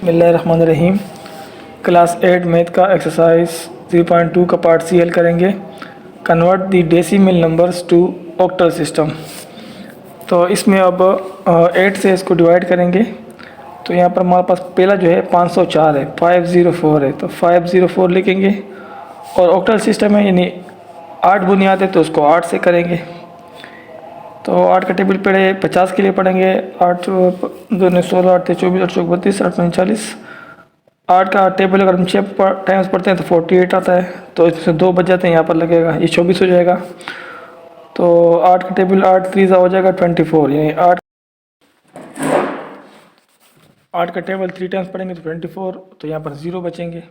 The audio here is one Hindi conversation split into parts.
बिस्मिल्लाहिर्रहमानिर्रहीम। क्लास 8 मैथ का एक्सरसाइज 3.2 का पार्ट सी हल करेंगे। Convert the decimal numbers to octal system. तो इसमें अब 8 से इसको डिवाइड करेंगे। तो यहाँ पर हमारे पास पहला जो है 504 है, 504 है, तो 504 लिखेंगे। और ऑक्टल सिस्टम है यानी 8 बुनियाद है, तो उसको 8 से करेंगे। तो 8 का टेबल पढ़े 50 के लिए पढ़ेंगे। 8 2 16, 8 24, 8 32, 8 39। 8 का टेबल अगर हम 6 टाइम्स पढ़ते हैं तो 48 आता है, तो इसमें 2 बच जाते हैं, यहाँ पर लगेगा, ये 24 हो जाएगा। तो 8 का टेबल 8 3 हो जाएगा 24, यानी 8 का टेबल 3 टाइम्स पढ़ेंगे तो 24, तो यहाँ पर 0 बचेंगे।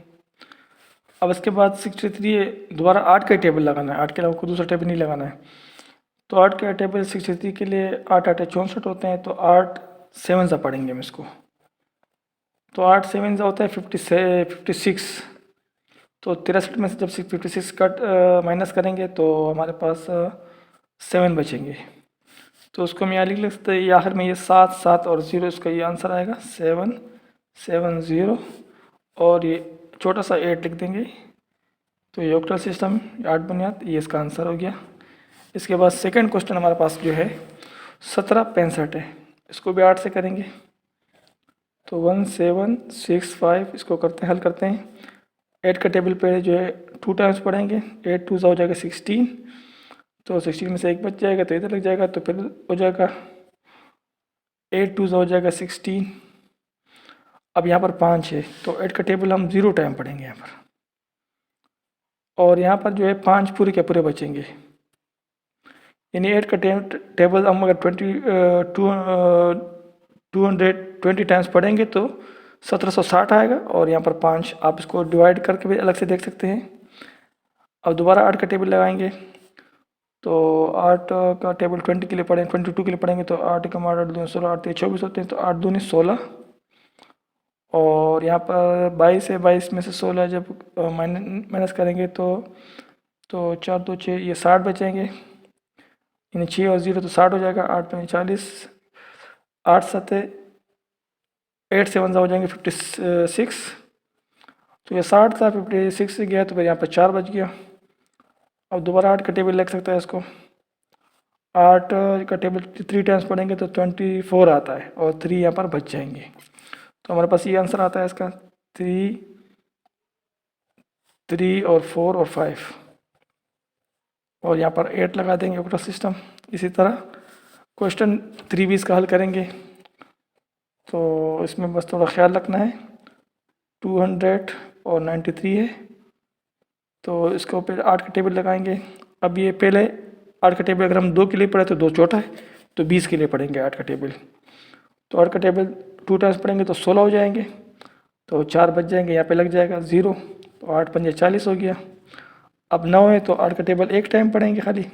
अब इसके बाद 63 दोबारा 8 का टेबल लगाना है, 8 के अलावा कोई दूसरा टेबल नहीं लगाना है। तो 8 का टेबल 63 के लिए 8 8 64 होते हैं, तो 8 7 सा पढ़ेंगे हम इसको। तो 8 7 सा होता है 56। तो 63 में से जब 56 कट माइनस करेंगे तो हमारे पास 7 बचेंगे। तो उसको हम यहाँ लिख सकते हैं, आखिर में ये 7 7 और 0, इसका ये आंसर आएगा 7 7 0। और ये छोटा सा 8 लिख देंगे। तो ये ऑक्टल सिस्टम 8 बुनियाद, ये इसका आंसर हो गया। इसके बाद सेकंड क्वेश्चन हमारे पास जो है 1765 है, इसको भी 8 से करेंगे। तो 1765 इसको करते हैं, हल करते हैं। 8 का टेबल पे जो है 2 टाइम्स पढ़ेंगे, 8 2 हो जाएगा 16, तो 16 में से 1 बच जाएगा, तो इधर लग जाएगा, तो फिर हो जाएगा 8 2 हो जाएगा 16। अब यहाँ पर 5 है, तो 8 का टेबल हम 0 टाइम पढ़ेंगे यहाँ पर। और यहाँ पर जो है 5 पूरे के पूरे बचेंगे, यानी 8 का टेबल हम अगर 220 टाइम्स पढ़ेंगे तो 1760 आएगा। और यहाँ पर 5, आप इसको डिवाइड करके भी अलग से देख सकते हैं। अब दोबारा 8 का टेबल लगाएंगे, तो 8 का टेबल 20 के लिए पढ़ेंगे, 22 के लिए पढ़ेंगे, तो 8 का 8 2 16, 8 24 होते हैं, तो 8 2 16। और यहाँ पर 22 है, 22 में से 16 जब माइनस करेंगे तो 4 2 6, ये 60 बचेंगे, यानी 6 और 0 तो 60 हो जाएगा। 8 5 40, 8 7 8 7 हो जाएंगे 56। तो ये 60 था, 56 से गया, तो फिर यहाँ पर 4 बच गया। अब दोबारा 8 का टेबल लिख सकता है इसको। 8 का टेबल 3 टाइम्स पढ़ेंगे तो 24 आता है, और 3 यहाँ पर बच जाएंगे। तो हमारे पास ये आंसर आता है इसका 3 3 और 4 और 5। और यहाँ पर 8 लगा देंगे ऑक्टल सिस्टम। इसी तरह क्वेश्चन 3 भी इसका हल करेंगे। तो इसमें बस थोड़ा ख्याल रखना है, 200 और 93 है, तो इसके ऊपर 8 का टेबल लगाएंगे। अब ये पहले 8 का टेबल अगर हम 2 के लिए पढ़े तो 2 छोटा है, तो 20 के लिए पढ़ेंगे 8 का टेबल। तो 8 का टेबल 2 टाइम्स पढ़ेंगे तो 16 हो जाएंगे, तो 4 बच जाएंगे, यहाँ पे लग जाएगा 0, तो 8 5 40 हो गया। अब 9 है, तो 8 का टेबल 1 टाइम पढ़ेंगे खाली,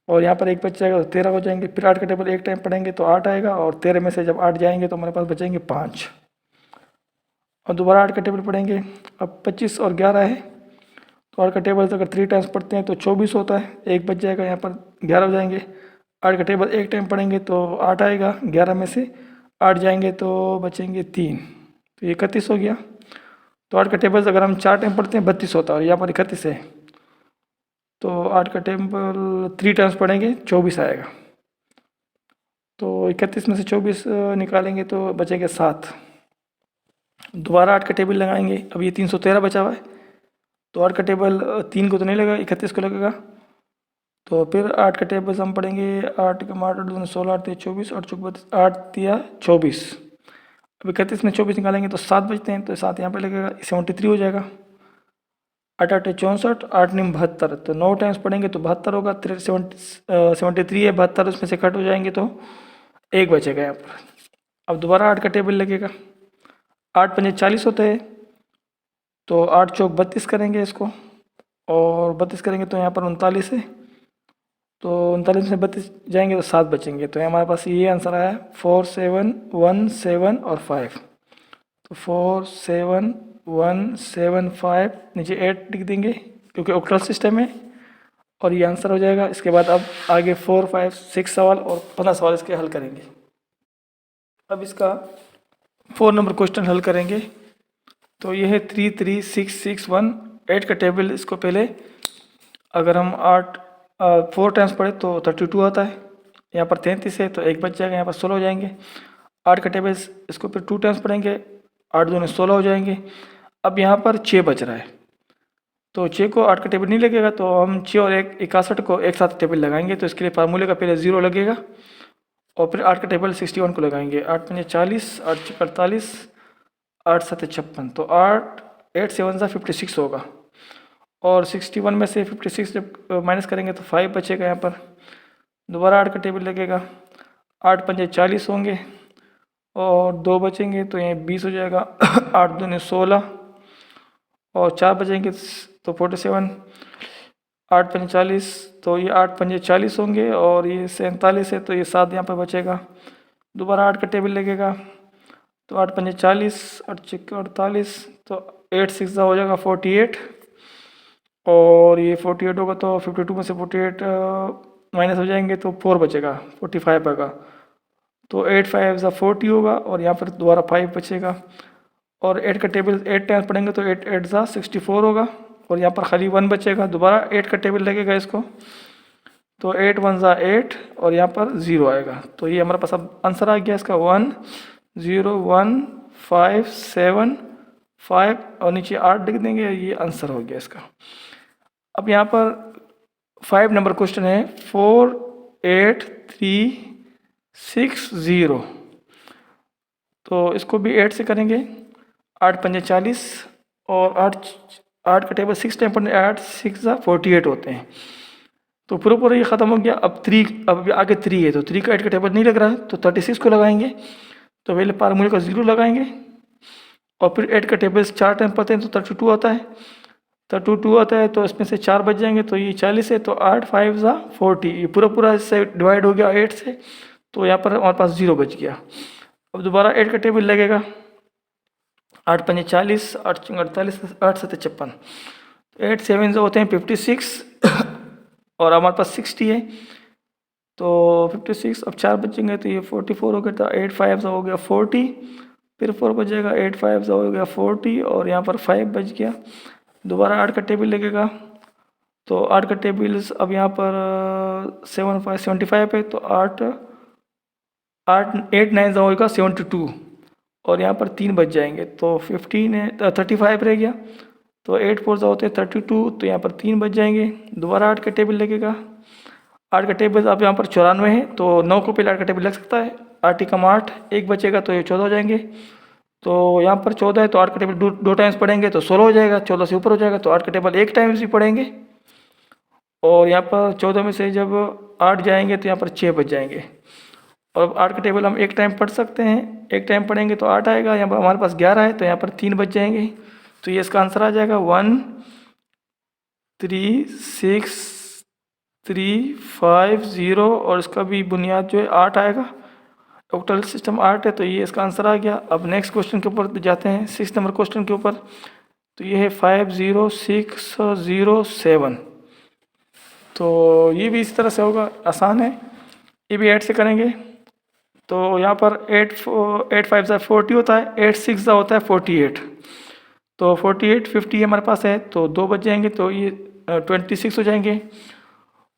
और यहाँ पर 1 बच जाएगा, तो 13 हो जाएंगे। फिर 8 का टेबल 1 टाइम पढ़ेंगे तो 8 आएगा, और 13 में से जब 8 जाएंगे तो हमारे पास बचेंगे 5। और दोबारा 8 का टेबल पढ़ेंगे। अब 25 और 11 है, तो 8 का टेबल अगर 3 टाइम्स पढ़ते हैं तो 24 होता है, 1 बच जाएगा, यहाँ पर 11 हो जाएंगे। 8 का टेबल 1 टाइम पढ़ेंगे तो 8 आएगा, 11 में से 8 जाएंगे तो बचेंगे 3, तो ये 31 हो गया। तो 8 का टेबल अगर हम 4 टाइम पढ़ते हैं 32 होता है, और यहाँ पर 31 है, तो 8 का टेबल 3 टाइम्स पढ़ेंगे 24 आएगा। तो 31 में से 24 निकालेंगे तो बचेंगे 7। दोबारा 8 का टेबल लगाएंगे। अब ये 313 बचा हुआ है, तो 8 का टेबल 3 को तो नहीं लगेगा, 31 को लगेगा। तो फिर 8 का टेबल हम पढ़ेंगे, 8 का 8 2 16, 8 24, 8 32, 8 24। अब 31 में 24 निकालेंगे तो 7 बचते हैं, तो 7 यहाँ पे लगेगा, 73 हो जाएगा। 8 8 64, 8 9 72, तो 9 टाइम्स पढ़ेंगे तो 72 होगा। 73 है, 72 उसमें से कट हो जाएंगे तो 1 बचेगा यहाँ पर। अब दोबारा 8 का टेबल लगेगा। 8 5 40 होते हैं, तो 8 चौक 32 करेंगे इसको, और 32 करेंगे तो यहाँ पर 39 है, तो 39 में 32 जाएंगे तो 7 बचेंगे। तो हमारे पास ये आंसर आया 4 7 1 7 और 5। तो 4 7 1 7 5, नीचे 8 लिख देंगे क्योंकि ऑक्टल सिस्टम है, और ये आंसर हो जाएगा। इसके बाद अब आगे 4 5 6 सवाल और 15 सवाल इसके हल करेंगे। अब इसका 4 नंबर क्वेश्चन हल करेंगे। तो ये है 3 3 6 6 1 8 का टेबल। इसको पहले अगर हम 4 टाइम्स पढ़े तो 32 आता है। यहाँ पर 33 है तो एक बच जाएगा, यहाँ पर 16 हो जाएंगे। 8 का टेबल इसको फिर 2 टाइम्स पढ़ेंगे, 8 दूनी 16 हो जाएंगे। अब यहाँ पर 6 बच रहा है, तो 6 को 8 का टेबल नहीं लगेगा, तो हम 6 और 1 61 को एक साथ टेबल लगाएंगे। तो इसके लिए फार्मूले का पहले 0 लगेगा और फिर 8 का टेबल 61 को लगाएंगे। 8 पंजे 40, 8 छक्के 48, 8 सत्ते 56, तो 8 7 56 होगा। और 61 में से 56 जब माइनस करेंगे तो 5 बचेगा। यहाँ पर दोबारा 8 का टेबल लगेगा, 8 पंजे 40 होंगे और 2 बचेंगे तो ये 20 हो जाएगा। 8 दूनी 16 और 4 बचेंगे तो 47, 8 पंजे 40, तो ये 8 पंजे 40 होंगे और ये 47 है तो ये 7 यहाँ पर बचेगा। दोबारा 8 का टेबल लगेगा, तो 8 पंजे 40, 8 छक्के 48, तो 8 6 हो जाएगा 48 और ये 48 होगा तो 52 में से 48 माइनस हो जाएंगे तो 4 बचेगा, 45 आएगा। तो 8 5 40 होगा और यहाँ पर दोबारा 5 बचेगा। और 8 का टेबल 8 टाइम्स पढ़ेंगे तो 8 8 64 होगा और यहाँ पर खाली 1 बचेगा। दोबारा 8 का टेबल लगेगा इसको, तो 8 1 8 और यहाँ पर 0 आएगा। तो ये हमारे पास अब आंसर आ गया इसका 1 0 1 5 7 5 और नीचे 8 लिख देंगे, ये आंसर हो गया इसका। अब यहाँ पर 5 नंबर क्वेश्चन है 4 8 3 6 0। तो इसको भी 8 से करेंगे, 8 पंजे 40 और 8 का टेबल 6 टाइम पढ़ने 8 6 48 होते हैं। तो पूरा ये ख़त्म हो गया। अब 3, अब आगे 3 है तो 3 का 8 का टेबल नहीं लग रहा है तो 36 को लगाएंगे। तो पहले फार्मूले का 0 लगाएंगे और फिर 8 का टेबल 4 टाइम पढ़ते हैं तो 32 आता है। 32 आता है तो इसमें से 4 बच जाएंगे तो ये 40 है, तो 8 5 40, ये पूरा इससे डिवाइड हो गया 8 से, तो यहाँ पर हमारे पास 0 बच गया। अब दोबारा 8 का टेबल लगेगा, 8 पंजे 40, 8 छक्के 48, 8 सत्ते 56, 8 7 होते हैं 56 और हमारे पास 60 है तो 56। अब 4 बचेंगे तो ये 44 हो गया, तो 8 5 हो गया 40, फिर 4 बचेगा, 8 5 हो गया 40 और यहाँ पर 5 बच गया। दोबारा 8 का टेबल लगेगा, तो 8 का टेबल अब यहाँ पर 7 5 75 है, तो 8 8 9 होगा 72 और यहाँ पर 3 बच जाएंगे तो 15 है, 35 रह गया। तो 8 4 होते हैं 32, तो यहाँ पर 3 बच जाएंगे। दोबारा 8 का टेबल लगेगा, 8 का टेबल अब यहाँ पर 94 है तो 9 को पहले 8 का टेबल लग सकता है। 8 कम 8, 1 बचेगा तो ये 14 हो जाएंगे। तो यहाँ पर 14 है तो 8 का टेबल 2 टाइम्स पढ़ेंगे तो 16 हो जाएगा, 14 से ऊपर हो जाएगा तो 8 का टेबल 1 टाइम्स भी पढ़ेंगे। और यहाँ पर 14 में से जब 8 जाएंगे तो यहाँ पर 6 बच जाएंगे। और 8 का टेबल हम 1 टाइम पढ़ सकते हैं, 1 टाइम पढ़ेंगे तो 8 आएगा। यहाँ पर हमारे पास 11 है तो यहाँ पर 3 बच जाएंगे, तो ये इसका आंसर आ जाएगा 1 3 6 3 5 0 और इसका भी बुनियाद जो है 8 आएगा। टोटल सिस्टम 8 है तो ये इसका आंसर आ गया। अब नेक्स्ट क्वेश्चन के ऊपर जाते हैं, 6 नंबर क्वेश्चन के ऊपर। तो ये है 5 0 6 0 7। तो ये भी इस तरह से होगा, आसान है, ये भी 8 से करेंगे। तो यहाँ पर 8 5 40 होता है, 8 6 होता है 48। तो 48 50 हमारे पास है तो 2 बच जाएंगे तो ये 26 हो जाएंगे।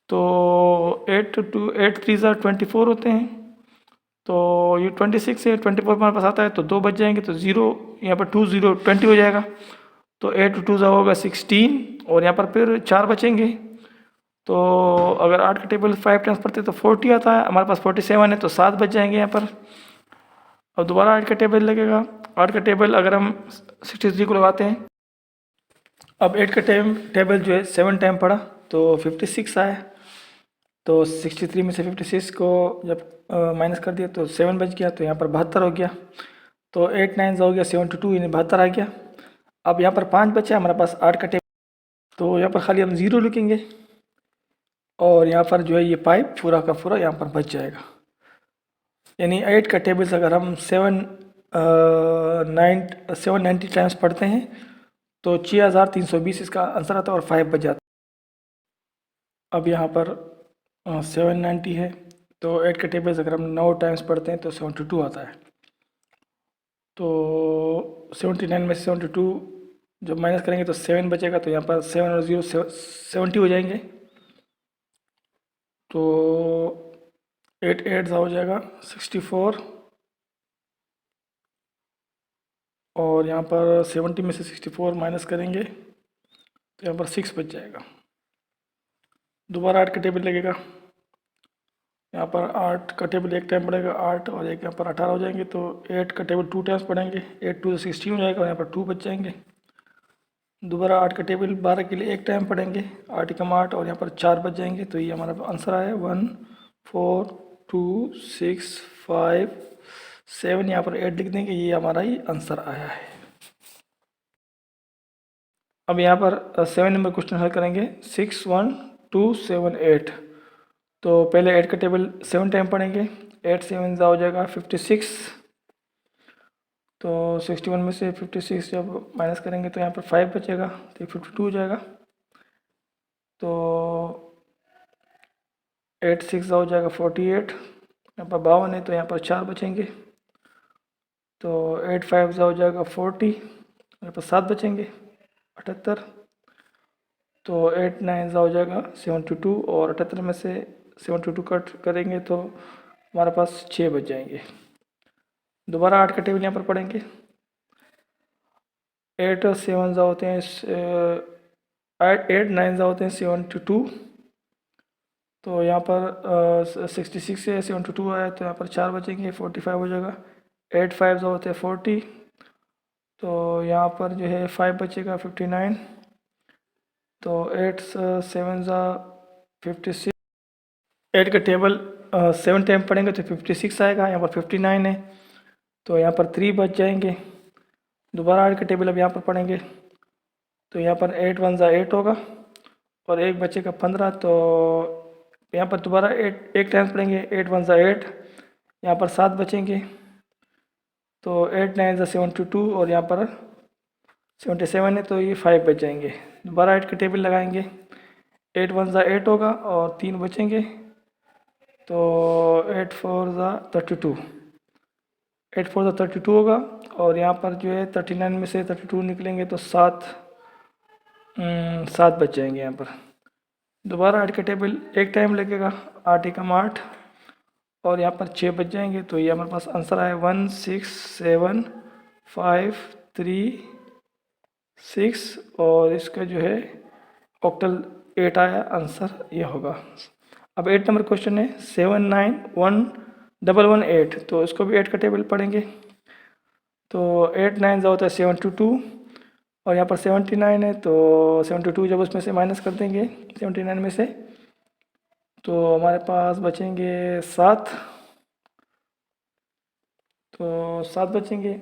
तो 8 2 8 3 24 होते हैं, तो ये 26 है, 24 हमारे पास आता है तो 2 बच जाएंगे तो 0 यहाँ पर 2 0 20 हो जाएगा। तो 8 2 होगा 16 और यहाँ पर फिर 4 बचेंगे। तो अगर 8 का टेबल 5 टाइम्स पढ़ते तो 40 आता है, हमारे पास 47 है तो 7 बच जाएंगे यहाँ पर। अब दोबारा 8 का टेबल लगेगा, 8 का टेबल अगर हम 63 को लगाते हैं। अब 8 का टेबल जो है 7 टाइम पढ़ा तो 56 आया, तो 63 में से 56 को जब माइनस कर दिया तो 7 बच गया, तो यहाँ पर 72 हो गया। तो 8 9 हो गया 72, यानी 72 आ गया। अब यहाँ पर 5 बचा हमारे पास 8 का टेबल, तो यहाँ पर खाली हम 0 लिखेंगे और यहाँ पर जो है ये पाइप पूरा का पूरा यहाँ पर बच जाएगा। यानी 8 का टेबल्स अगर हम 790 टाइम्स पढ़ते हैं तो 6320 इसका आंसर आता है और 5 बच जाता है। अब यहाँ पर 790 है तो 8 के टेबल्स अगर हम 9 टाइम्स पढ़ते हैं तो 72 आता है। तो 79 में से 72 जब माइनस करेंगे तो 7 बचेगा, तो यहाँ पर 7 और 0 70 हो जाएंगे। तो 8 8 हो जाएगा 64, और यहाँ पर 70 में से 64 माइनस करेंगे तो यहाँ पर 6 बच जाएगा। दोबारा 8 का टेबल लगेगा, यहाँ पर 8 का टेबल एक टाइम पड़ेगा 8, और एक यहाँ पर 18 हो जाएंगे, तो 8 का टेबल 2 टाइम्स पढ़ेंगे, 8 2 16 हो जाएगा, और यहाँ पर 2 बच जाएंगे। दोबारा 8 का टेबल 12 के लिए एक टाइम पढ़ेंगे, 8 एकम 8, और यहाँ पर 4 बच जाएंगे, तो ये हमारा आंसर आया 1 4 2 6 5 7, यहाँ पर 8 लिख देंगे, ये हमारा ही आंसर आया है। अब यहाँ पर 7 नंबर क्वेश्चन हल करेंगे, 6 1 2 7 8। तो पहले 8 का टेबल 7 टाइम पढ़ेंगे, 8 7 हो जाएगा 56, तो 61 में से 56 जब माइनस करेंगे तो यहाँ पर 5 बचेगा, तो 52 हो जाएगा। तो 8 6 हो जाएगा 48, यहाँ पर 52 है तो यहाँ पर 4 बचेंगे, तो 8 5 हो जाएगा 40, यहाँ पर 7 बचेंगे 78, तो 8 9 हो जाएगा 72, और 78 में से 72 कट करेंगे तो हमारे पास 6 बच जाएंगे। दोबारा 8 का टेबल यहाँ पर पढ़ेंगे, 8 7 होते हैं 8 9 होते हैं 72, तो यहाँ पर 66 से 72 आया तो यहाँ पर 4 बचेंगे, 45 हो जाएगा। 8 5 होते हैं 40, तो यहाँ पर जो है 5 बचेगा 59, तो 8 7 56। 8 का टेबल 7 टाइम पढ़ेंगे तो 56 आएगा, यहाँ पर 59 है तो यहाँ पर 3 बच जाएंगे। दोबारा 8 का टेबल अब यहाँ पर पढ़ेंगे, तो यहाँ पर 8 1 8 होगा, और एक बचेगा 15, तो यहाँ पर दोबारा 8 एक टाइम पढ़ेंगे, 8 1 8, यहाँ पर 7 बचेंगे, तो 8 9 72, और यहाँ पर 77 है तो ये 5 बच जाएंगे। दोबारा 8 का टेबल लगाएंगे, 8 1 8 होगा और 3 बचेंगे, तो 8 4 32, 8 4 32 होगा, और यहाँ पर जो है 39 में से 32 निकलेंगे तो 7 बच जाएंगे यहाँ पर। दोबारा 8 का टेबल एक टाइम लगेगा, 8 एकम 8, और यहाँ पर 6 बच जाएंगे, तो ये हमारे पास आंसर आया 1 6 7 5 3 6, और इसका जो है ऑक्टल 8 आया, आंसर ये होगा। अब 8 नंबर क्वेश्चन है 7 9 1 1 1 8, तो इसको भी 8 का टेबल पढ़ेंगे, तो 8 9 होता है 72, और यहाँ पर 79 है तो 72 जब उसमें से माइनस कर देंगे 79 में से, तो हमारे पास बचेंगे 7, तो 7 बचेंगे,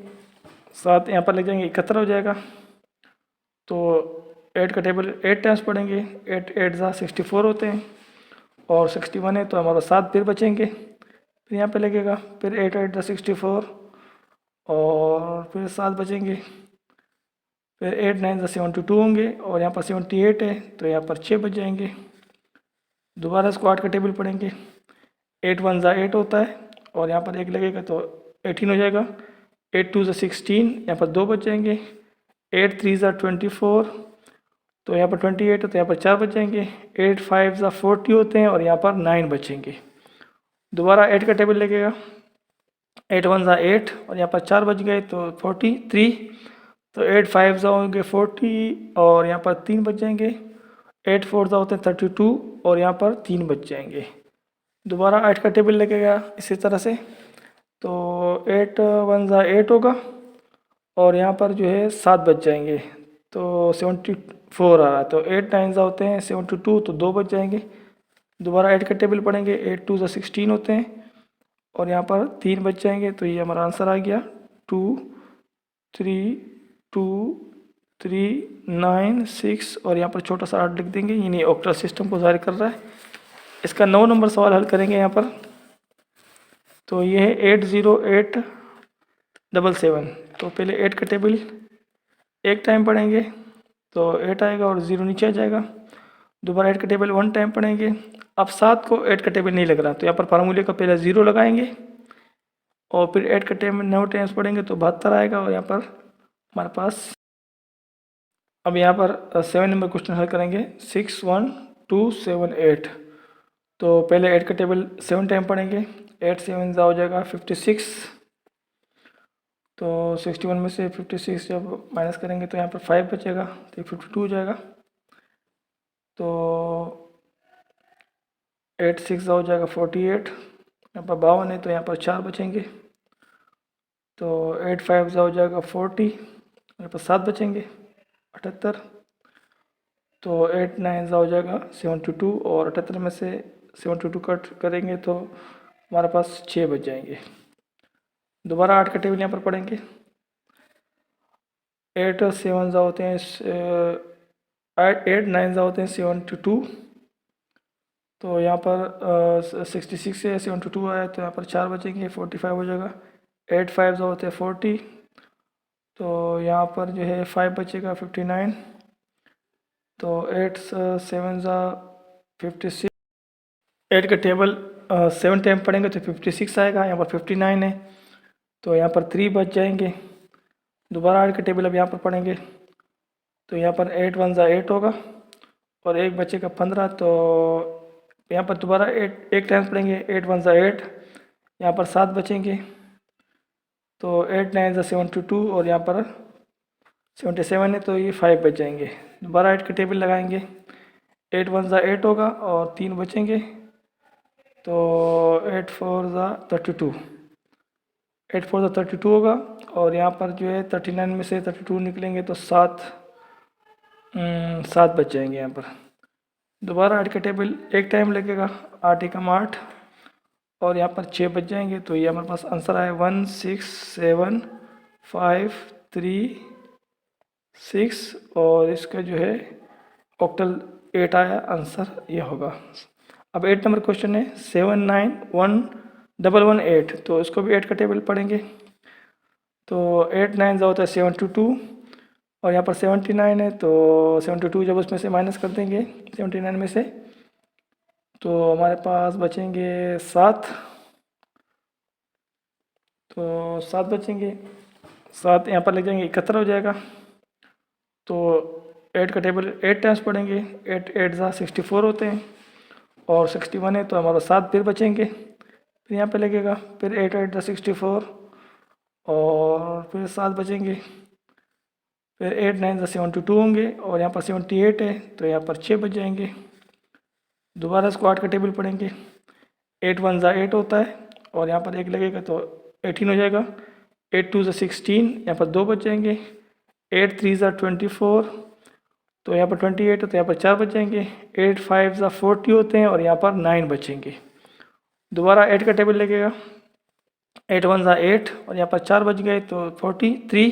7 यहाँ पर लग जाएंगे 71 हो जाएगा। तो 8 का टेबल 8 टाइम्स पढ़ेंगे, 8 8 64 होते हैं, और 61 है तो हमारा 7 फिर बचेंगे, फिर यहाँ पे लगेगा, फिर 8 8 64, और फिर 7 बचेंगे, फिर 8 9 72 होंगे, और यहाँ पर 78 है तो यहाँ पर 6 बच जाएंगे। दोबारा इसको 8 का टेबल पढ़ेंगे, 8 1 8 होता है, और यहाँ पर एक लगेगा तो 18 हो जाएगा, 8 2 16, यहाँ पर 2 बच जाएंगे, 8 3 24, तो यहाँ पर 28 है तो यहाँ पर 4 बच जाएंगे, 8 5 40 होते हैं, और यहाँ पर 9 बचेंगे। दोबारा 8 का टेबल लगेगा, 8 1 8, और यहाँ पर 4 बच गए तो 43, तो 8 5 होंगे 40, और यहाँ पर 3 बच जाएंगे, 8 4 होते हैं 32, और यहाँ पर 3 बच जाएंगे। दोबारा 8 का टेबल लगेगा इसी तरह से, तो 8 1 8 होगा, और यहाँ पर जो है 7 बच जाएंगे, तो 74 आ रहा है, तो 8 9 होते हैं 72, तो 2 बच जाएंगे। दोबारा 8 का टेबल पढ़ेंगे, 8 2 16 होते हैं, और यहाँ पर 3 बच जाएंगे, तो ये हमारा आंसर आ गया 2 3 2 3 9 6, और यहाँ पर छोटा सा 8 लिख देंगे, यानी ऑक्टल सिस्टम को जाहिर कर रहा है। इसका 9 नंबर सवाल हल करेंगे यहाँ पर, तो ये है 808 7 तो पहले 8 का टेबल एक टाइम पढ़ेंगे तो 8 आएगा और 0 नीचे आ जाएगा। दोबारा 8 का टेबल 1 टाइम पढ़ेंगे। अब 7 को 8 का टेबल नहीं लग रहा तो यहाँ पर फार्मूले का पहले 0 लगाएंगे, और फिर 8 का टेबल 9 टाइम्स पढ़ेंगे तो 72 आएगा। और यहाँ पर हमारे पास अब यहाँ पर 7 नंबर क्वेश्चन हल करेंगे। 6 1 2 7 8। तो पहले 8 का टेबल 7 टाइम पढ़ेंगे। 8 7 हो जाएगा 56। तो 61 में से 56 जब माइनस करेंगे तो यहाँ पर 5 बचेगा, तो 52 हो जाएगा। तो 8 6 हो जाएगा 48। यहाँ पर 52 है तो यहाँ पर 4 बचेंगे। तो 8 5 हो जाएगा 40, यहाँ पर 7 बचेंगे 78। तो 8 9 हो जाएगा 72 और 78 में से 72 कट करेंगे तो हमारे पास 6 बच जाएंगे। दोबारा 8 का टेबल यहाँ पर पढ़ेंगे। 8 7 होते हैं 8 9 होते हैं 72। तो यहाँ पर 66 से 72 आया तो यहाँ पर 4 बचेंगे, 45 हो जाएगा। 8 5 होते हैं 40। तो यहाँ पर जो है 5 बचेगा 59। तो 8 7 56। 8 का टेबल 7 टाइम पढ़ेंगे तो 56 आएगा। यहाँ पर 59 है तो यहाँ पर 3 बच जाएंगे। दोबारा 8 का टेबल अब यहाँ पर पढ़ेंगे तो यहाँ पर 8 1 8 होगा और एक बचेगा 15। तो यहाँ पर दोबारा 8 एक टाइम्स पढ़ेंगे। 8 1 8, यहाँ पर 7 बचेंगे। तो 8 9 72 और यहाँ पर 77 है तो ये 5 बच जाएंगे। दोबारा 8 का टेबल लगाएंगे। 8 1 8 होगा और 3 बचेंगे। तो 8 4 32, 8 4 32 होगा और यहाँ पर जो है 39 में से 32 निकलेंगे तो 7 बच जाएंगे यहाँ पर। दोबारा 8 का टेबल एक टाइम लगेगा। 8 एकम 8 और यहाँ पर 6 बच जाएंगे। तो ये हमारे पास आंसर आया 1 6 7 5 3 6 और इसका जो है ऑक्टल 8 आया। आंसर ये होगा। अब 8 नंबर क्वेश्चन है 7 9 1 1 1 8। तो इसको भी 8 का टेबल पढ़ेंगे। तो 8 9 होता है 72 और यहाँ पर 79 है तो 72 जब उसमें से माइनस कर देंगे 79 में से तो हमारे पास बचेंगे 7। तो 7 बचेंगे, 7 यहाँ पर लग जाएंगे 71 हो जाएगा। तो 8 का टेबल 8 टाइम्स पढ़ेंगे। 8 8 64 होते हैं और 61 है तो हमारा 7 फिर बचेंगे। फिर यहाँ पे लगेगा फिर 8 8 64 और फिर 7 बचेंगे। फिर 8 9 72 होंगे और यहाँ पर 78 है तो यहाँ पर 6 बच जाएंगे। दोबारा इसको 8 का टेबल पढ़ेंगे। 8 1 8 होता है और यहाँ पर एक लगेगा तो 18 हो जाएगा। 8 2 16, यहाँ पर 2 बच जाएंगे। 8 3 24 तो यहाँ पर 28 है तो यहाँ पर 4 बच जाएंगे। 8 5 40 होते हैं और यहाँ पर 9 बचेंगे। दोबारा 8 का टेबल लगेगा। 8 1 8 और यहाँ पर 4 बच गए तो 43।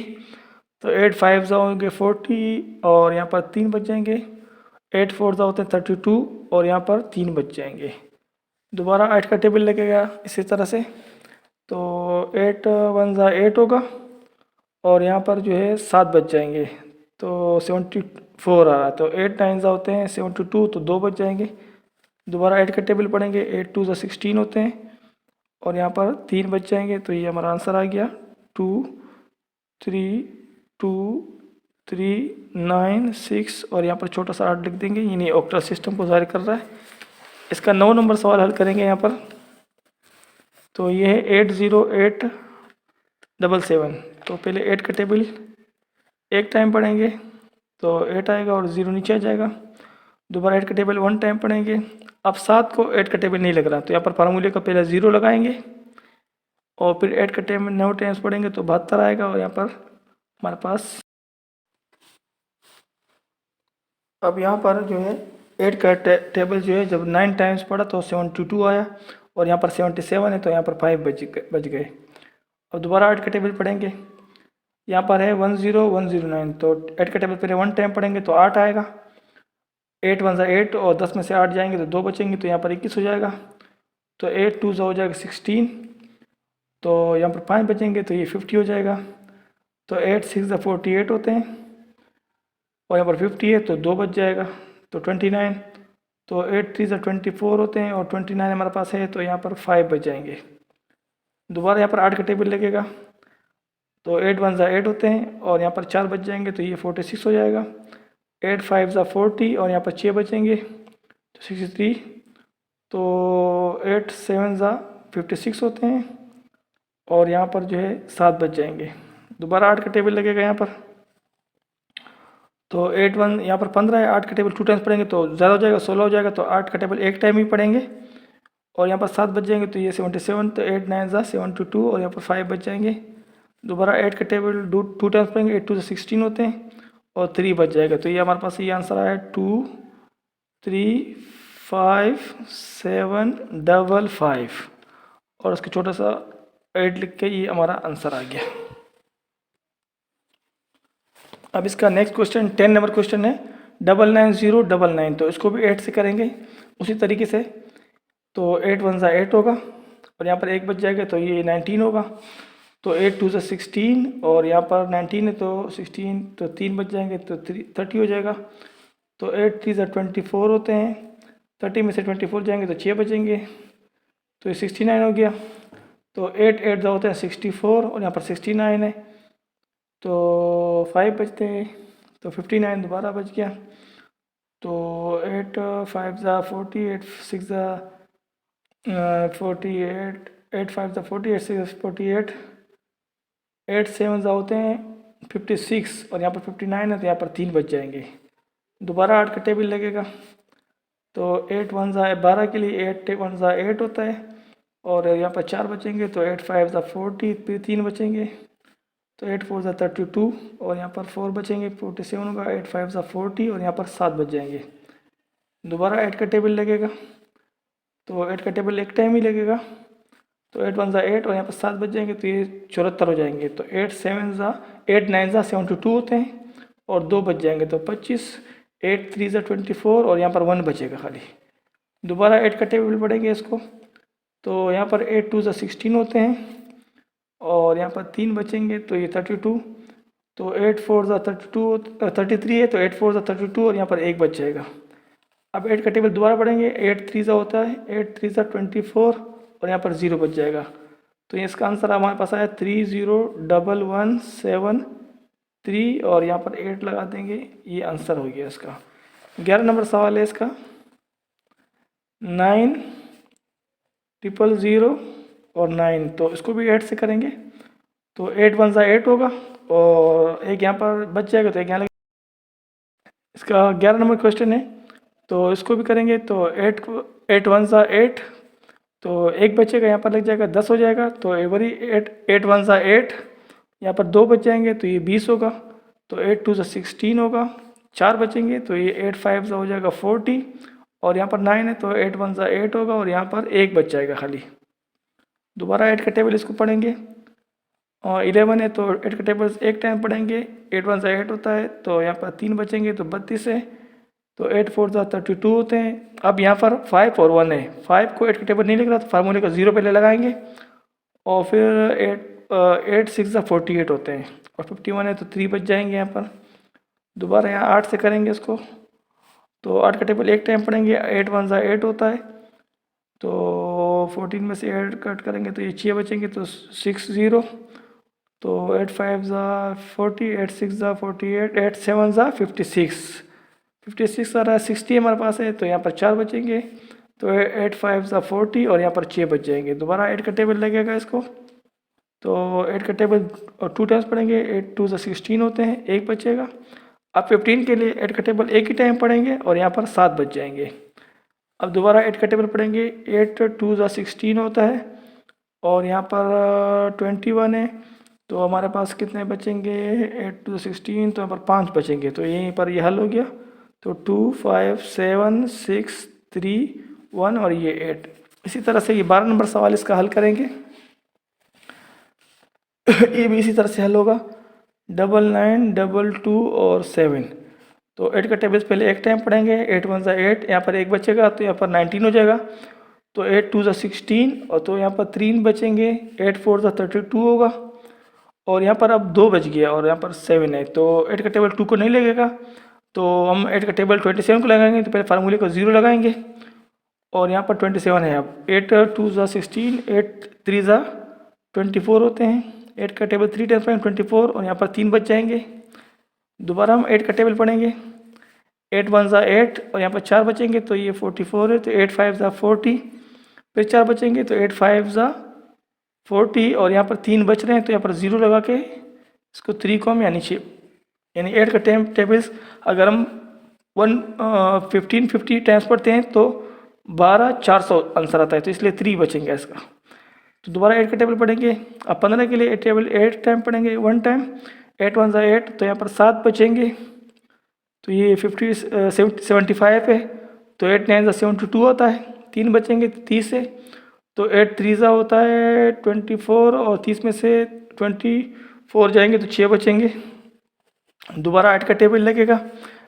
तो 8 5 होंगे 40 और यहाँ पर 3 बच जाएंगे। 8 4 होते हैं 32 और यहाँ पर 3 बच जाएंगे। दोबारा 8 का टेबल लगेगा इसी तरह से। तो 8 1 8 होगा और यहाँ पर जो है 7 बच जाएंगे तो 74 आ रहा है। तो 8 9 होते हैं 72 तो 2 बच जाएंगे। दोबारा 8 का टेबल पढ़ेंगे। 8 2 16 होते हैं और यहाँ पर 3 बच जाएंगे। तो ये हमारा आंसर आ गया 2 3 2 3 9 6 और यहाँ पर छोटा सा 8 लिख देंगे, यानी ऑक्टल सिस्टम को जाहिर कर रहा है। इसका 9 नंबर सवाल हल करेंगे यहाँ पर। तो ये है 80877। तो पहले 8 का टेबल एक टाइम पढ़ेंगे तो 8 आएगा और 0 नीचे आ जाएगा। दोबारा 8 का टेबल 1 टाइम पढ़ेंगे। अब 7 को 8 का टेबल नहीं लग रहा तो यहाँ पर फार्मूले का पहले 0 लगाएंगे और फिर 8 का टेबल 9 टाइम्स पढ़ेंगे तो 72 आएगा। और यहाँ पर हमारे पास अब यहाँ पर जो है 8 का टेबल जो है जब 9 टाइम्स पढ़ा तो 72 आया और यहाँ पर 77 है तो यहाँ पर 5 बच गए। अब दोबारा 8 का टेबल पढ़ेंगे। यहाँ पर है 10109। तो 8 का टेबल पहले 1 टाइम पढ़ेंगे तो 8 आएगा। 8 1 8 और 10 में से 8 जाएंगे तो 2 बचेंगे तो यहाँ पर 21 हो जाएगा। तो 8 2 हो जाएगा 16 तो यहाँ पर 5 बचेंगे तो ये 50 हो जाएगा। तो 8 6 48 होते हैं और यहाँ पर 50 है तो 2 बच जाएगा तो 29। तो 8 3 24 होते हैं और 29 हमारे पास है तो यहाँ पर 5 बच जाएंगे। दोबारा यहाँ पर 8 का टेबल लगेगा, तो 8 वन ज़ा 8 होते हैं और यहाँ पर 4 बच जाएंगे तो ये 46 हो जाएगा। 8 5 ज़ा 40 और यहाँ पर 6 बचेंगे तो 63, तो 8 7 ज़ा 56 होते हैं और यहाँ पर जो है 7 बच जाएंगे। दोबारा 8 का टेबल लगेगा यहाँ पर, तो 8 1 यहाँ पर 15 है, 8 का टेबल 2 टाइम्स पढ़ेंगे तो ज़्यादा हो जाएगा, 16 हो जाएगा, तो 8 का टेबल एक टाइम ही पढ़ेंगे और यहाँ पर 7 बच जाएंगे तो ये 77, तो 8 9 ज़ा 72 और यहाँ पर 5 बच जाएंगे। दोबारा 8 का टेबल 2 टाइम्स पढ़ेंगे, 8 2 ज़ा 16 होते हैं और 3 बच जाएगा, तो ये हमारे पास ये आंसर आया 2 3 5 7 5 5 और उसके छोटा सा 8 लिख के ये हमारा आंसर आ गया। अब इसका नेक्स्ट क्वेश्चन 10 नंबर क्वेश्चन है 99099, तो इसको भी 8 से करेंगे उसी तरीके से। तो 8 1 ज़ा 8 होगा और यहाँ पर 1 बच जाएगा तो ये 19 होगा, तो 8 2 ज़ा 16 और यहाँ पर 19 है तो 16, तो 3 बच जाएंगे तो 30 हो जाएगा, तो 8 3 ज़ा 24 होते हैं, 30 में से 24 जाएंगे तो 6 बचेंगे, तो ये 69 हो गया। तो 8 8 ज़ा होते हैं 64 और यहाँ पर 69 है, तो 5 बचते हैं तो 59 दोबारा बच गया, तो 8 5 ज़ा 40, 8 6 ज़ा 48, 8 5 ज़ा 40, 8 6 48, 8 7 ज़ा होते हैं 56 और यहाँ पर 59 है तो यहाँ पर 3 बच जाएंगे। दोबारा 8 का टेबल लगेगा, तो 8 1 ज़ा 12 के लिए 8 1 ज़ा 8 होता है और यहाँ पर 4 बचेंगे, तो 8 5 ज़ा 40, फिर 3 बचेंगे, तो 8 4 ज़ा 32 और यहाँ पर 4 बचेंगे 47 होगा, 8 5 ज़ा 40 और यहाँ पर 7 बच जाएंगे। दोबारा 8 का टेबल लगेगा, तो 8 का टेबल एक टाइम ही लगेगा, तो 8 1 ज़ा 8 और यहाँ पर 7 बच जाएंगे तो ये 74 हो जाएंगे, तो 8 9 ज़ा 72 होते हैं और 2 बच जाएंगे तो 25, 8 3 ज़ा 24 और यहाँ पर 1 बचेगा खाली। दोबारा 8 का टेबल पढ़ेंगे इसको, तो यहाँ पर 8 2 ज़ा 16 होते हैं और यहाँ पर 3 बचेंगे तो ये 32, तो 8 4 ज़ा 33 है, तो 8 4 ज़ा 32 और यहाँ पर 1 बच जाएगा। अब 8 का टेबल दोबारा पढ़ेंगे, 8 3 ज़ा होता है, 8 3 ज़ा 24 और यहाँ पर 0 बच जाएगा, तो इसका आंसर हमारे पास आया 30117 और यहाँ पर 8 लगा देंगे, ये आंसर हो गया इसका। 11 नंबर सवाल है इसका 9 000 और 9, तो इसको भी 8 से करेंगे, तो 8 1 ज़ा 8 होगा और एक यहाँ पर बच जाएगा तो एक यहाँ लगेगा। इसका 11 नंबर क्वेश्चन है, तो इसको भी करेंगे, तो 8 1 ज़ा 8, तो एक बचेगा यहाँ पर लग जाएगा 10 हो जाएगा, तो एवरी 8 1 ज़ा 8, यहाँ पर 2 बच जाएंगे तो ये 20 होगा, तो 8 2 ज़ा 16 होगा, 4 बचेंगे तो ये 8 5 ज़ा हो जाएगा 40 और यहाँ पर 9 है तो 8 1 ज़ा 8 होगा और यहाँ पर 1 बच जाएगा खाली। दोबारा 8 का टेबल इसको पढ़ेंगे और 11 है तो 8 का टेबल एक टाइम पढ़ेंगे, 8 1 ज़ा 8 होता है, तो यहाँ पर 3 बचेंगे तो 32 है, तो 8 4 ज़ा 32 होते हैं। अब यहाँ पर 5 और 1 है, 5 को 8 का टेबल नहीं लग रहा तो फार्मूले का 0 पहले लगाएंगे और फिर 8 6 ज़ा 48 होते हैं और 51 है तो 3 बच जाएंगे यहाँ पर। दोबारा यहाँ 8 से करेंगे इसको, तो 8 का टेबल एक टाइम पढ़ेंगे, 8 1 ज़ा 8 होता है, तो 14 में से 8 कट करेंगे तो ये 6 बचेंगे तो 6 0, तो 8 5 ज़ा 40, 8 6 ज़ा 48, 8 7 ज़ा 56 आ रहा है, 60 हमारे पास है, तो यहाँ पर 4 बचेंगे, तो 8 5 ज़ा 40 और यहाँ पर 6 बच जाएंगे। दोबारा 8 का टेबल लगेगा इसको, तो 8 का टेबल 2 टाइम्स पढ़ेंगे, 8 2 ज़ा 16 होते हैं, 1 बचेगा। अब 15 के लिए 8 का टेबल एक ही टाइम पढ़ेंगे और यहाँ पर 7 बच जाएंगे। अब दोबारा 8 का टेबल पढ़ेंगे, 8 2 ज़ा 16 होता है और यहाँ पर 21 है, तो हमारे पास कितने बचेंगे, 8 2 ज़ा 16, तो यहाँ पर 5 बचेंगे, तो यहीं पर ये हल हो गया, तो 2 5 7 6 3 1 और ये 8। इसी तरह से ये 12 नंबर सवाल इसका हल करेंगे ये भी इसी तरह से हल होगा, 9 9 2 2 और 7, तो 8 का टेबल पहले एक टाइम पढ़ेंगे, 8 1 ज़ा 8, यहाँ पर 1 बचेगा तो यहाँ पर 19 हो जाएगा, तो 8 2 ज़ा 16 और तो यहाँ पर 3 बचेंगे, 8 4 ज़ा 32 होगा और यहाँ पर अब 2 बच गया और यहाँ पर 7 है, तो 8 का टेबल 2 को नहीं लगेगा, तो हम 8 का टेबल 27 को लगाएंगे, तो पहले फार्मूले को 0 लगाएंगे और यहाँ पर 27 है। अब 8 2 ज़ा 16, 8 3 ज़ा 24 होते हैं। 8 का टेबल 3 टाइम्स पढ़ेंगे 24 और यहाँ पर 3 बच जाएंगे। दोबारा हम 8 का टेबल पढ़ेंगे, 8 1 ज़ा 8 और यहाँ पर 4 बचेंगे तो ये 44 है, तो 8 5 ज़ा 40, फिर 4 बचेंगे तो 8 5 ज़ा 40 और यहाँ पर 3 बच रहे हैं तो यहाँ पर 0 लगा के इसको 3 को हम यानी 8 का टेबल्स अगर हम 1550 टाइम्स पढ़ते हैं तो 12,400 आंसर आता है, तो इसलिए 3 बचेंगे इसका। तो दोबारा 8 का टेबल पढ़ेंगे। अब 15 के लिए टेबल 8 टाइम पढ़ेंगे, 1 टाइम, 8 1 ज़ा 8 तो यहाँ पर 7 बचेंगे, तो ये 75 है, तो 8 9 ज़ा 72 होता है, 3 बचेंगे 30 है, तो 8 3 ज़ा होता है 24 और 30 में से 24 जाएंगे तो 6 बचेंगे। दोबारा 8 का टेबल लगेगा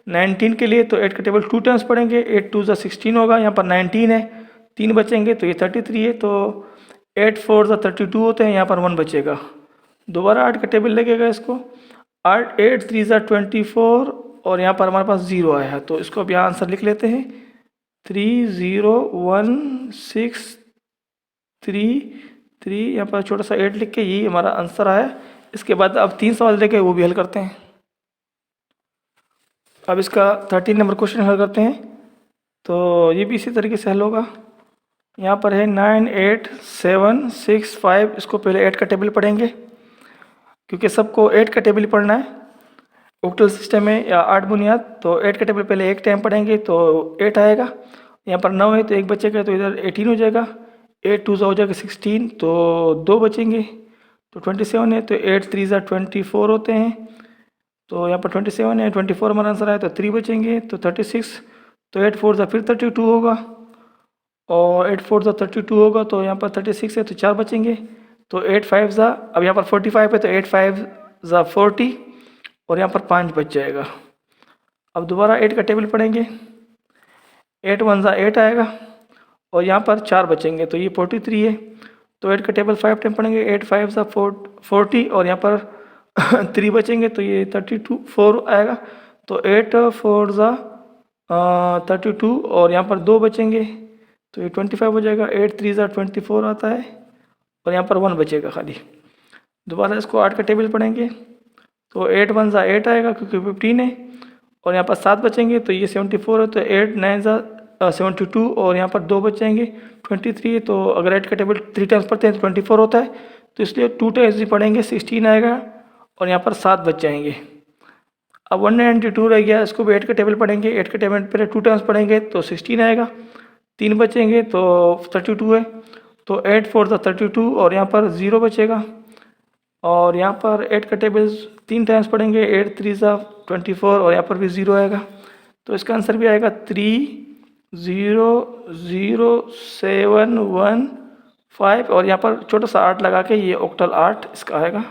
19 के लिए, तो 8 का टेबल 2 टाइम्स पढ़ेंगे, 8 2 ज़ा 16 होगा, यहाँ पर 19 है, 3 बचेंगे तो ये 33 है, तो 8 4 ज़ा 32 होते हैं, यहाँ पर 1 बचेगा। दोबारा 8 का टेबल लगेगा इसको, 8 3 ज़ा 24 और यहाँ पर हमारे पास 0 आया है, तो इसको अब यहाँ आंसर लिख लेते हैं 301633, यहाँ पर छोटा सा 8 लिख के ये हमारा आंसर आया। इसके बाद अब 3 सवाल लेके वो भी हल करते हैं। अब इसका 13 नंबर क्वेश्चन हल करते हैं, तो ये भी इसी तरीके से हल होगा। यहाँ पर है 9 8 7 6 5, इसको पहले 8 का टेबल पढ़ेंगे क्योंकि सबको 8 का टेबल पढ़ना है, ऑक्टल सिस्टम में या 8 बुनियाद, तो 8 का टेबल पहले एक टाइम पढ़ेंगे तो 8 आएगा। यहाँ पर 9 है तो 1 बचेगा तो इधर 18 हो जाएगा, 8 2 ज़ा हो जाएगा 16, तो 2 बचेंगे तो 27 है, तो 8 3 ज़ा 24 होते हैं, तो यहाँ पर 27 है, 24 हमारा आंसर आया, तो 3 बचेंगे तो 36, तो 8 4 ज़ा फिर 32 होगा और 8 4 ज़ा 32 होगा, तो यहाँ पर 36 है तो 4 बचेंगे, तो 8 5 ज़ा, अब यहाँ पर 45 है तो 8 5 ज़ा 40 और यहाँ पर 5 बच जाएगा। अब दोबारा 8 का टेबल पढ़ेंगे, 8 1 ज़ा 8 आएगा और यहाँ पर 4 बचेंगे तो ये 43 है, तो 8 का टेबल 5 टाइम पढ़ेंगे, 8 5 ज़ा 40 और यहाँ पर 3 बचेंगे तो ये 4 आएगा, तो 8 4 ज़ा 32 और यहाँ पर 2 बचेंगे तो ये 25 हो जाएगा, 8 3 ज़ा 24 आता है और यहाँ पर 1 बचेगा खाली। दोबारा इसको 8 का टेबल पढ़ेंगे, तो 8 1 ज़ा 8 आएगा क्योंकि 15 है और यहाँ पर 7 बचेंगे तो ये 74 है, तो 8 9 ज़ा 72 और यहाँ पर 2 बचेंगे 23 है, तो अगर 8 का टेबल 3 टाइम्स पढ़ते हैं तो 24 होता है, तो इसलिए 2 टाइम्स भी पढ़ेंगे 16 आएगा और यहाँ पर 7 बच जाएंगे। अब 192 रह गया, इसको भी 8 का टेबल पढ़ेंगे, 8 का टेबल पहले 2 टाइम्स पढ़ेंगे तो 16 आएगा, 3 बचेंगे तो 32 है, तो 8 4 ज़ा 32 और यहाँ पर 0 बचेगा और यहाँ पर 8 का टेबल 3 टाइम्स पढ़ेंगे, 8 3 ज़ा 24 और यहाँ पर भी 0 आएगा, तो इसका आंसर भी आएगा 3 0 0 7 1 5 और यहाँ पर छोटा सा 8 लगा के ये ऑक्टल 8 इसका आएगा।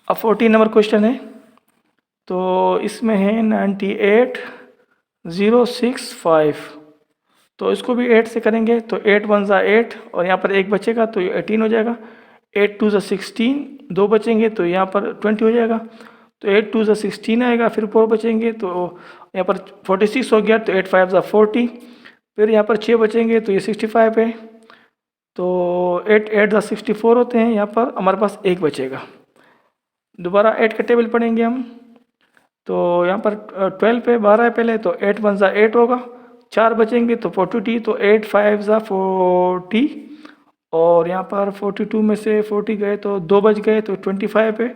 अब 14 नंबर क्वेश्चन है, तो इसमें है 98 0 6 5, तो इसको भी 8 से करेंगे, तो 8 1 ज़ा 8 और यहाँ पर 1 बचेगा तो ये 18 हो जाएगा, 8 2 ज़ा 16, 2 बचेंगे तो यहाँ पर 20 हो जाएगा, तो 8 2 ज़ा 16 आएगा, फिर 4 बचेंगे तो यहाँ पर 46 हो गया, तो 8 5 ज़ा 40, फिर यहाँ पर 6 बचेंगे तो ये 65 है, तो 8 8 ज़ा 64 होते हैं, यहाँ पर हमारे पास 1 बचेगा। दोबारा 8 का टेबल पढ़ेंगे हम, तो यहाँ पर 12 पे 12 है पहले, तो 8 1 ज़ा 8 होगा, 4 बचेंगे तो 42, तो 8 5 ज़ा 40 और यहाँ पर 42 में से 40 गए तो 2 बच गए तो 25 है,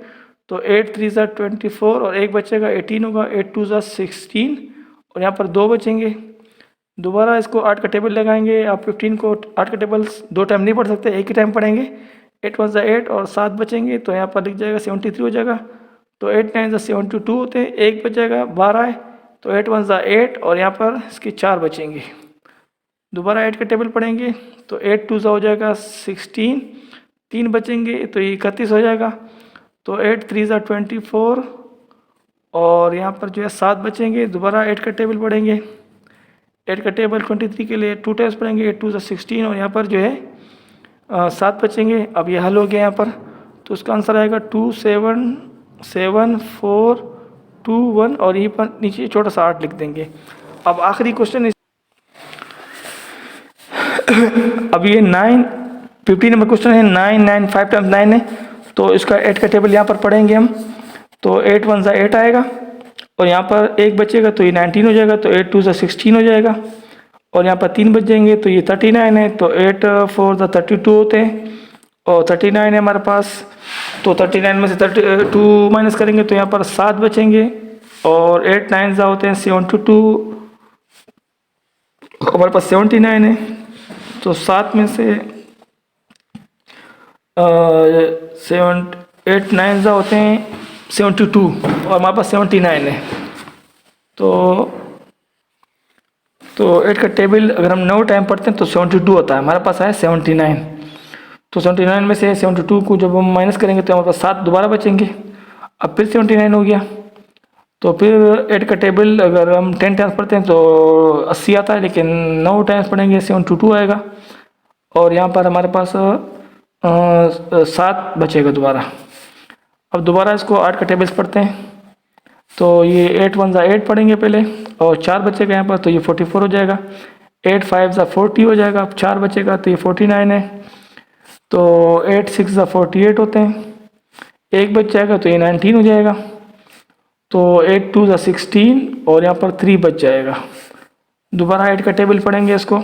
तो 8 3 ज़ा 24 और 1 बचेगा 18 होगा, 8 2 ज़ा 16 और यहाँ पर 2 बचेंगे। दोबारा इसको 8 का टेबल लगाएंगे, आप 15 को 8 का टेबल 2 टाइम नहीं पढ़ सकते, एक ही टाइम पढ़ेंगे, 8 1 ज़ा 8 और 7 बचेंगे तो यहाँ पर लिख जाएगा 73 हो जाएगा, तो 8 9 ज़ा 72 होते हैं, 1 बचेगा 12 है, तो 8 1 ज़ा 8 और यहाँ पर इसके 4 बचेंगे। दोबारा 8 का टेबल पढ़ेंगे, तो 8 2 ज़ा हो जाएगा 16, 3 बचेंगे तो ये 31 हो जाएगा, तो 8 3 ज़ा 24 और यहाँ पर जो है 7 बचेंगे। दोबारा 8 का टेबल पढ़ेंगे, 8 का टेबल 23 के लिए 2 टाइम्स पढ़ेंगे, 8 2 ज़ा 16 और यहाँ पर जो है 7 बचेंगे। अब ये हल हो गया यहाँ पर, तो उसका आंसर आएगा 2 7 7 4 2 1 और यहीं पर नीचे छोटा सा 8 लिख देंगे। अब आखिरी क्वेश्चन अब ये 9 50 नंबर क्वेश्चन है 9 9 5 टाइम्स 9 है, तो इसका 8 का टेबल यहाँ पर पढ़ेंगे हम। तो 8 1 ज़ा 8 आएगा, और यहाँ पर 1 बचेगा तो ये 19 हो जाएगा, तो 8 2 ज़ा 16 हो जाएगा, और यहाँ पर 3 बच जाएंगे तो ये 39 है, तो 8 4 ज़ा 32 होते हैं, और 39 है हमारे पास। तो 39 में से 32 माइनस करेंगे तो यहाँ पर 7 बचेंगे, और 8 9 ज़ा होते हैं 72, हमारे पास 79 है। तो 7 में से 7 8 9 ज़ा होते हैं 72, और हमारे पास 79 है। तो 8 का टेबल अगर हम 9 टाइम पढ़ते हैं तो 72 होता है, हमारे पास है 79। तो 79 में से 72 को जब हम माइनस करेंगे तो हमारे पास 7 दोबारा बचेंगे, अब फिर 79 हो गया। तो फिर 8 का टेबल अगर हम 10 टाइम्स पढ़ते हैं तो 80 आता है, लेकिन 9 टाइम्स पढ़ेंगे 72 आएगा, और यहाँ पर हमारे पास 7 बचेगा दोबारा। अब दोबारा इसको 8 का टेबल्स पढ़ते हैं, तो ये 8 1 ज़ा 8 पढ़ेंगे पहले, और 4 बचेगा यहाँ पर, तो ये 44 हो जाएगा। 8 5 ज़ा 40 हो जाएगा, अब 4 बचेगा तो ये 49 है। तो 8 6 ज़ा 48 होते हैं, 1 बच जाएगा तो ये 19 हो जाएगा। तो 8 2 ज़ा 16, और यहाँ पर 3 बच जाएगा। दोबारा 8 का टेबल पढ़ेंगे इसको,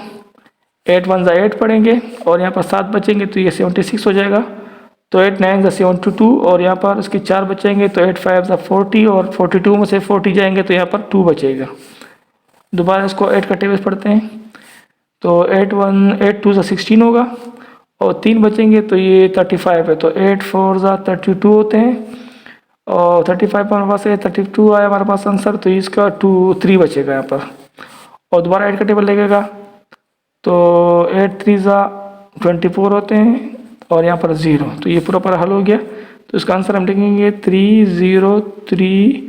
8 1 ज़ा 8 पढ़ेंगे, और यहाँ पर 7 बचेंगे तो ये 76 हो जाएगा। तो 8 9 ज़ा 72, और यहाँ पर इसके 4 बचेंगे, तो 8 5 ज़ा 40, और 42 में से 40 जाएंगे तो यहाँ पर 2 बचेगा। दोबारा इसको 8 का टेबल पढ़ते हैं, तो 8 2 ज़ा 16 होगा, और 3 बचेंगे तो ये 35 है। तो 8 4 ज़ा 32 होते हैं, और 35 हमारे पास है, 32 आया हमारे पास आंसर, तो इसका 3 बचेगा यहाँ पर। और दोबारा 8 का टेबल लगेगा, तो 8 3 ज़ा 24 होते हैं, और यहाँ पर 0, तो ये पूरा हल हो गया। तो इसका आंसर हम लिखेंगे 3 0 3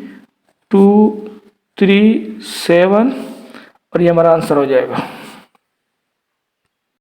2 3 7, और ये हमारा आंसर हो जाएगा।